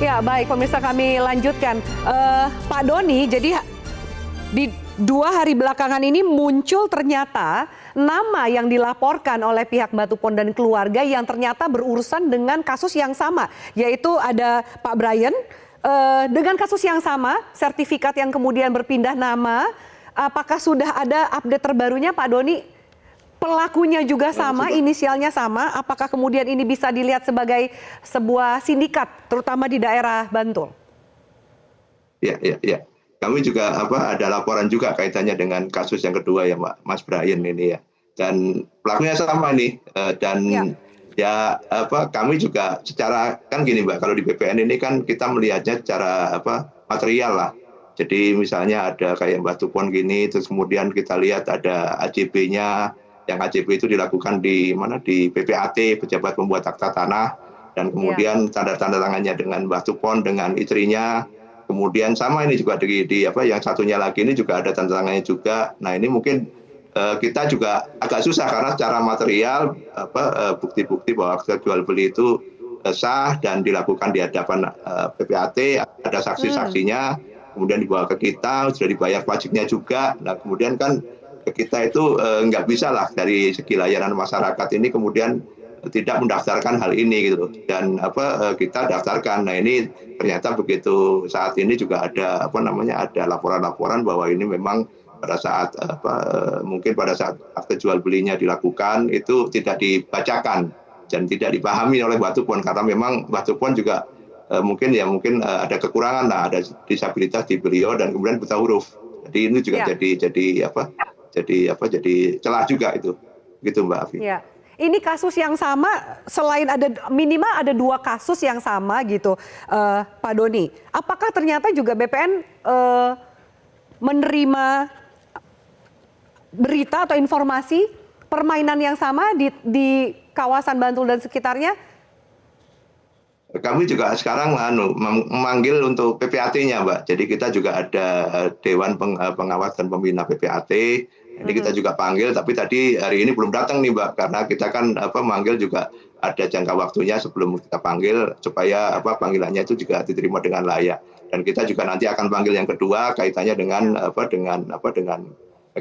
Ya, baik pemirsa kami lanjutkan. Pak Doni, jadi di 2 hari belakangan ini muncul ternyata nama yang dilaporkan oleh pihak Batupon dan keluarga yang ternyata berurusan dengan kasus yang sama, yaitu ada Pak Brian dengan kasus yang sama, sertifikat yang kemudian berpindah nama. Apakah sudah ada update terbarunya Pak Doni? Pelakunya juga sama, inisialnya sama. Apakah kemudian ini bisa dilihat sebagai sebuah sindikat, terutama di daerah Bantul? Ya, ya, ya. Kami juga ada laporan juga kaitannya dengan kasus yang kedua ya, Mas Brian ini ya. Dan pelakunya sama nih. Kami juga secara kan gini Mbak, kalau di BPN ini kan kita melihatnya secara material lah. Jadi misalnya ada kayak Batupon gini, terus kemudian kita lihat ada AJB-nya, yang AJB itu dilakukan di PPAT, Pejabat Pembuat Akta Tanah, dan kemudian tanda-tanda tangannya dengan Batupon dengan istrinya. Kemudian sama ini juga yang satunya lagi ini juga ada tanda tangannya juga. Nah ini mungkin kita juga agak susah karena secara material bukti-bukti bahwa akta jual beli itu sah dan dilakukan di hadapan PPAT, ada saksi-saksinya, kemudian dibawa ke kita, sudah dibayar pajaknya juga. Nah kemudian kan kita itu nggak bisa lah dari segi layanan masyarakat ini kemudian tidak mendaftarkan hal ini gitu, dan kita daftarkan. Nah ini ternyata begitu saat ini juga ada ada laporan-laporan bahwa ini memang pada saat mungkin pada saat akte jual belinya dilakukan itu tidak dibacakan dan tidak dipahami oleh Batupon, karena memang Batupon juga mungkin ada kekurangan lah, ada disabilitas di beliau dan kemudian buta huruf. Jadi ini juga jadi celah juga itu, gitu Mbak Afi. Ya. Ini kasus yang sama, selain ada minimal ada 2 kasus yang sama gitu, Pak Doni. Apakah ternyata juga BPN menerima berita atau informasi permainan yang sama di kawasan Bantul dan sekitarnya? Kami juga sekarang memanggil untuk PPAT-nya, Mbak. Jadi kita juga ada Dewan Pengawas dan Pembina PPAT. Jadi kita juga panggil, tapi tadi hari ini belum datang nih Mbak, karena kita kan manggil juga ada jangka waktunya sebelum kita panggil supaya panggilannya itu juga diterima dengan layak. Dan kita juga nanti akan panggil yang kedua kaitannya dengan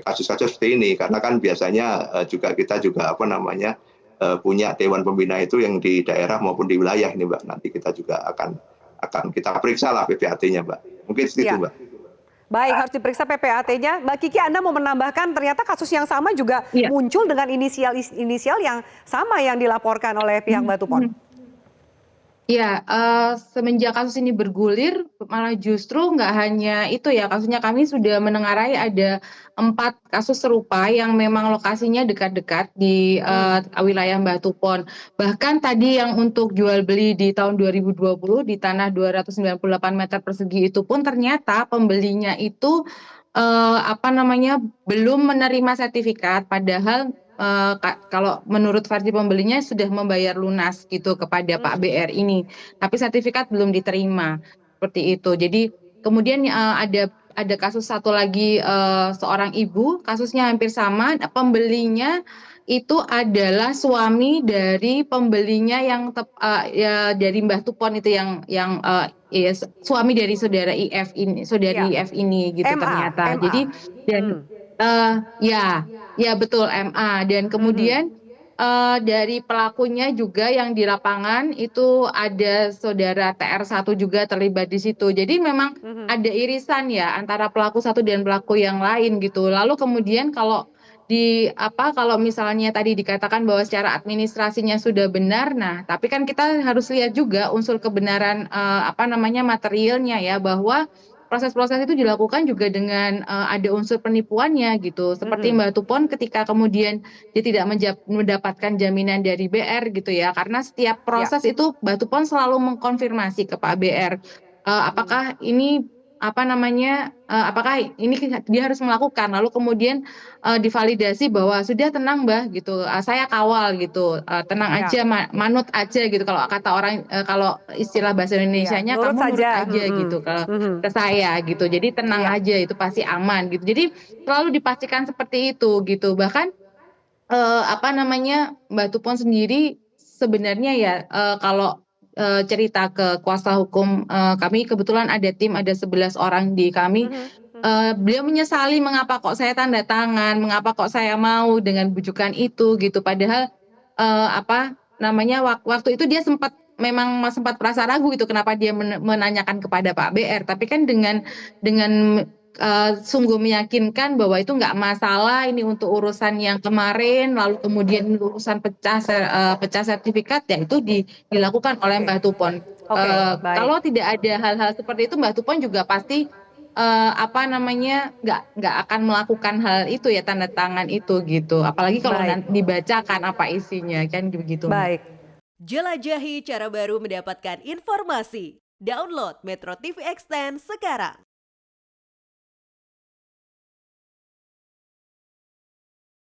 kasus-kasus seperti ini, karena kan biasanya kita juga punya Dewan Pembina itu yang di daerah maupun di wilayah ini Mbak. Nanti kita juga akan kita periksa lah PPAT-nya Mbak. Mungkin segitu Mbak. Baik, harus diperiksa PPAT-nya. Mbak Kiki, Anda mau menambahkan ternyata kasus yang sama juga muncul dengan inisial yang sama yang dilaporkan oleh pihak Batupon. Ya, semenjak kasus ini bergulir, malah justru nggak hanya itu ya, kasusnya kami sudah menengarai ada 4 kasus serupa yang memang lokasinya dekat-dekat di wilayah Batupon. Bahkan tadi yang untuk jual beli di tahun 2020 di tanah 298 meter persegi itu pun ternyata pembelinya itu belum menerima sertifikat, padahal kalau menurut versi pembelinya sudah membayar lunas gitu kepada Pak BR ini, tapi sertifikat belum diterima seperti itu. Jadi kemudian ada kasus satu lagi, seorang ibu, kasusnya hampir sama, pembelinya itu adalah suami dari pembelinya yang dari Mbah Tupon itu yang suami dari saudara IF ini, saudari IF ini gitu ternyata. Jadi dan ya betul MA, dan kemudian dari pelakunya juga yang di lapangan itu ada saudara TR1 juga terlibat di situ. Jadi memang ada irisan ya antara pelaku satu dan pelaku yang lain gitu. Lalu kemudian kalau misalnya tadi dikatakan bahwa secara administrasinya sudah benar, nah tapi kan kita harus lihat juga unsur kebenaran materialnya ya, bahwa proses-proses itu dilakukan juga dengan ada unsur penipuannya gitu. Seperti Mbak Tupon ketika kemudian dia tidak mendapatkan jaminan dari BR gitu ya, karena setiap proses itu Mbak Tupon selalu mengkonfirmasi ke Pak BR apakah ini apakah ini dia harus melakukan, lalu kemudian divalidasi bahwa sudah tenang Mbah gitu, saya kawal gitu, tenang aja, manut aja gitu, kalau kata orang kalau istilah bahasa Indonesianya kamu nurut aja gitu kalau ke saya gitu, jadi tenang aja, itu pasti aman gitu. Jadi selalu dipastikan seperti itu gitu. Bahkan Mbak Tupon sendiri sebenarnya ya kalau cerita ke kuasa hukum kami, kebetulan ada tim, ada 11 orang di kami. Beliau menyesali mengapa kok saya tanda tangan, mengapa kok saya mau dengan bujukan itu gitu. Padahal apa namanya waktu itu dia memang sempat merasa ragu gitu kenapa dia menanyakan kepada Pak BR. Tapi kan dengan sungguh meyakinkan bahwa itu nggak masalah, ini untuk urusan yang kemarin, lalu kemudian urusan pecah sertifikat, ya itu dilakukan oleh Mbah Tupon. Baik. Kalau tidak ada hal-hal seperti itu, Mbah Tupon juga pasti apa namanya nggak akan melakukan hal itu ya, tanda tangan itu gitu. Apalagi kalau Baik. nanti dibacakan apa isinya kan begitu. Baik. Jelajahi cara baru mendapatkan informasi. Download Metro TV Extend sekarang.